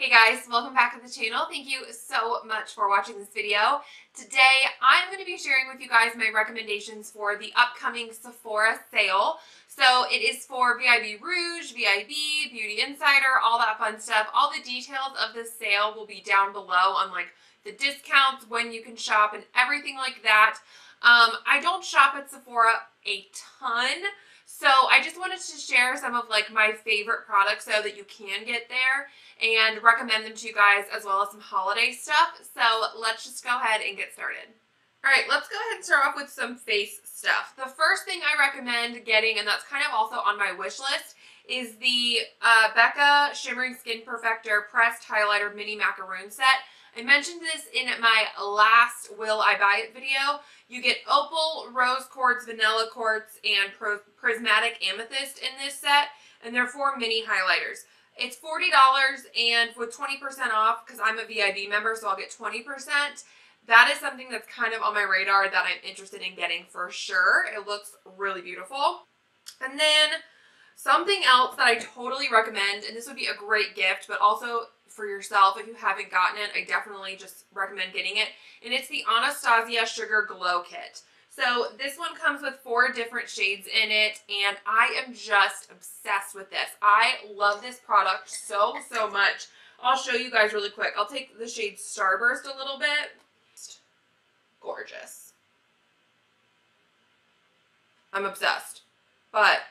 Hey guys, welcome back to the channel. Thank you so much for watching this video. Today, I'm going to be sharing with you guys my recommendations for the upcoming Sephora sale. So it is for VIB Rouge, VIB, Beauty Insider, all that fun stuff. All the details of this sale will be down below on like the discounts, when you can shop, and everything like that. I don't shop at Sephora a ton, so I just wanted to share some of like my favorite products so that you can get there and recommend them to you guys, as well as some holiday stuff. So let's just go ahead and get started. Alright, let's go ahead and start off with some face stuff. The first thing I recommend getting, and that's kind of also on my wish list, is the Becca Shimmering Skin Perfector Pressed Highlighter Mini Macaroon Set. I mentioned this in my last Will I Buy It video. You get Opal, Rose Quartz, Vanilla Quartz, and Prismatic Amethyst in this set, and they're 4 mini highlighters. It's $40, and with 20% off, because I'm a VIB member, so I'll get 20%. That is something that's kind of on my radar that I'm interested in getting for sure. It looks really beautiful. And then something else that I totally recommend, and this would be a great gift, but also for yourself if you haven't gotten it, I definitely just recommend getting it. And it's the Anastasia Sugar Glow Kit. So this one comes with 4 different shades in it, and I am just obsessed with this. I love this product so much. I'll show you guys really quick. I'll take the shade Starburst a little bit. Gorgeous. I'm obsessed, but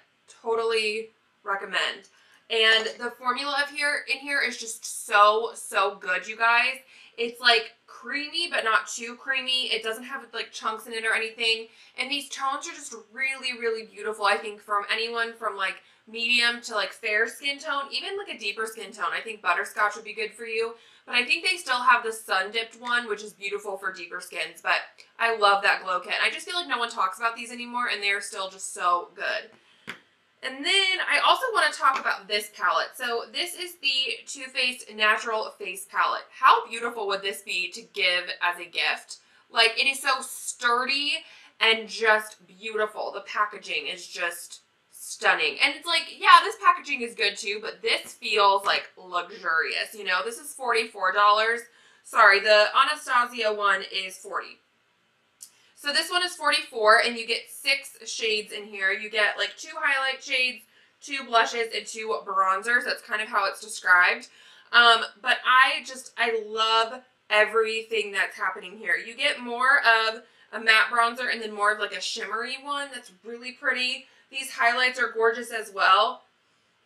totally recommend. And the formula in here is just so good, you guys. It's like creamy, but not too creamy. It doesn't have like chunks in it or anything. And these tones are just really beautiful, I think, from anyone from like medium to like fair skin tone, even like a deeper skin tone. I think butterscotch would be good for you. But I think they still have the sun dipped one, which is beautiful for deeper skins. But I love that glow kit. I just feel like no one talks about these anymore, and they're still just so good. And then I also want to talk about this palette. So this is the Too Faced Natural Face Palette. How beautiful would this be to give as a gift? Like, it is so sturdy and just beautiful. The packaging is just stunning. And it's like, yeah, this packaging is good too, but this feels like luxurious. You know, this is $44. Sorry, the Anastasia one is $40. So this one is $44, and you get 6 shades in here. You get like 2 highlight shades, 2 blushes, and 2 bronzers. That's kind of how it's described. But I love everything that's happening here. You get more of a matte bronzer and then more of like a shimmery one that's really pretty. These highlights are gorgeous as well.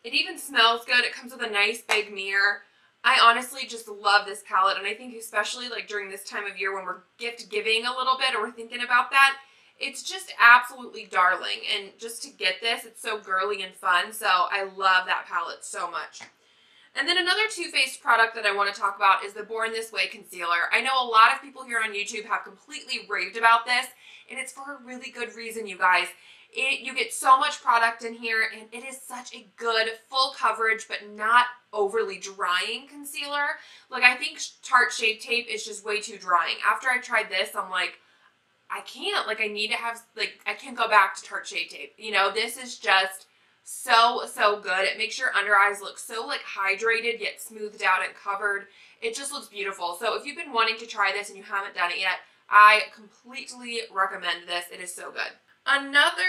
It even smells good. It comes with a nice big mirror. I honestly just love this palette, and I think especially like during this time of year when we're gift giving a little bit, or we're thinking about that, it's just absolutely darling. And just to get this, it's so girly and fun, so I love that palette so much. And then another Too Faced product that I want to talk about is the Born This Way Concealer. I know a lot of people here on YouTube have completely raved about this, and it's for a really good reason, you guys. You get so much product in here, and it is such a good full coverage but not overly drying concealer. Like, I think Tarte Shape Tape is just way too drying. After I tried this, I'm like, I can't. Like, I need to have, like, I can't go back to Tarte Shape Tape. You know, this is just so good. It makes your under eyes look so, like, hydrated yet smoothed out and covered. It just looks beautiful. So if you've been wanting to try this and you haven't done it yet, I completely recommend this. It is so good. Another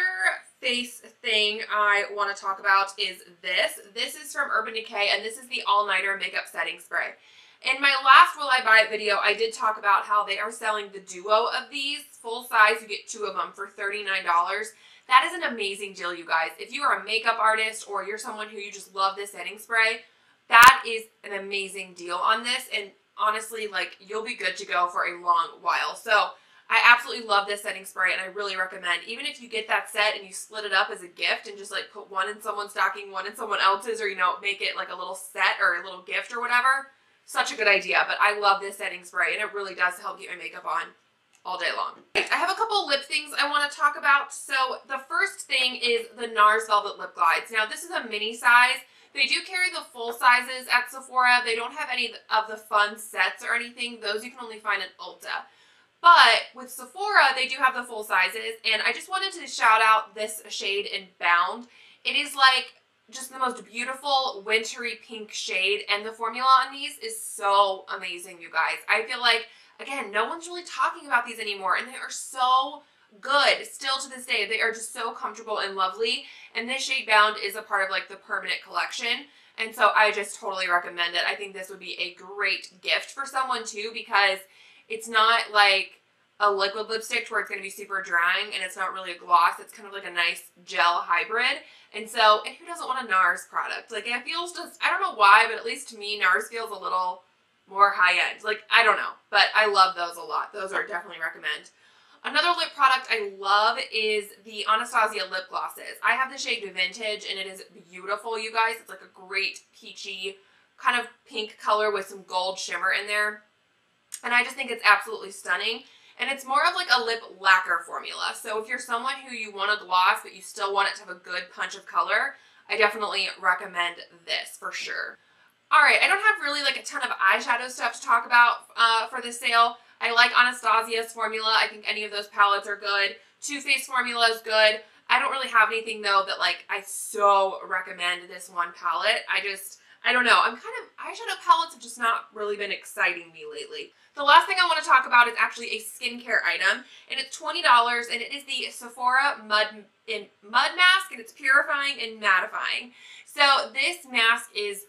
face thing I want to talk about is this. This is from Urban Decay, and this is the All Nighter Makeup Setting Spray. In my last Will I Buy It video, I did talk about how they are selling the duo of these. Full size, you get 2 of them for $39. That is an amazing deal, you guys. If you are a makeup artist or you're someone who you just love this setting spray, that is an amazing deal on this. And honestly, like, you'll be good to go for a long while. So I absolutely love this setting spray, and I really recommend, even if you get that set and you split it up as a gift and just like put one in someone's stocking, one in someone else's, or, you know, make it like a little set or a little gift or whatever, such a good idea. But I love this setting spray, and it really does help get my makeup on all day long. I have a couple lip things I want to talk about. So the first thing is the NARS Velvet Lip Glides. Now, this is a mini size. They do carry the full sizes at Sephora. They don't have any of the fun sets or anything. Those you can only find at Ulta. But with Sephora, they do have the full sizes, and I just wanted to shout out this shade in Bound. It is like just the most beautiful wintry pink shade, and the formula on these is so amazing, you guys. I feel like, again, no one's really talking about these anymore, and they are so good still to this day. They are just so comfortable and lovely, and this shade Bound is a part of like the permanent collection, and so I just totally recommend it. I think this would be a great gift for someone too, because it's not like a liquid lipstick where it's going to be super drying, and it's not really a gloss. It's kind of like a nice gel hybrid. And so, and who doesn't want a NARS product? Like, it feels just, I don't know why, but at least to me, NARS feels a little more high-end. Like, I don't know, but I love those a lot. Those are definitely recommend. Another lip product I love is the Anastasia lip glosses. I have the shade Vintage, and it is beautiful, you guys. It's like a great peachy kind of pink color with some gold shimmer in there. And I just think it's absolutely stunning. And it's more of like a lip lacquer formula. So if you're someone who you want a gloss, but you still want it to have a good punch of color, I definitely recommend this for sure. Alright, I don't have really like a ton of eyeshadow stuff to talk about for this sale. I like Anastasia's formula. I think any of those palettes are good. Too Faced formula is good. I don't really have anything though that like I so recommend this one palette. I don't know. Eyeshadow palettes have just not really been exciting me lately. The last thing I want to talk about is actually a skincare item, and it's $20, and it is the Sephora Mud Mask, and it's Purifying and Mattifying. So this mask is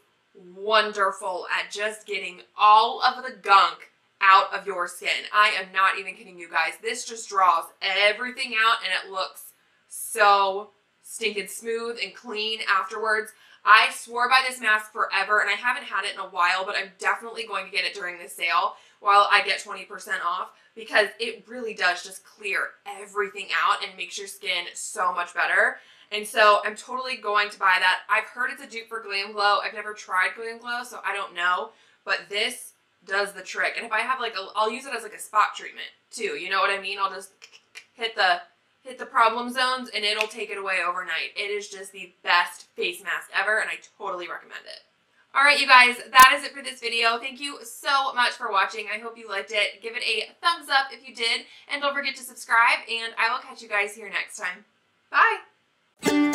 wonderful at just getting all of the gunk out of your skin. I am not even kidding you guys. This just draws everything out, and it looks so stinking smooth and clean afterwards. I swore by this mask forever, and I haven't had it in a while, but I'm definitely going to get it during this sale while I get 20% off, because it really does just clear everything out and makes your skin so much better. And so I'm totally going to buy that. I've heard it's a dupe for Glam Glow. I've never tried Glam Glow, so I don't know, but this does the trick. And if I have like I'll use it as like a spot treatment too. You know what I mean? I'll just hit the problem zones, and it'll take it away overnight. It is just the best face mask ever, and I totally recommend it. Alright, you guys, that is it for this video. Thank you so much for watching. I hope you liked it. Give it a thumbs up if you did, and don't forget to subscribe, and I will catch you guys here next time. Bye!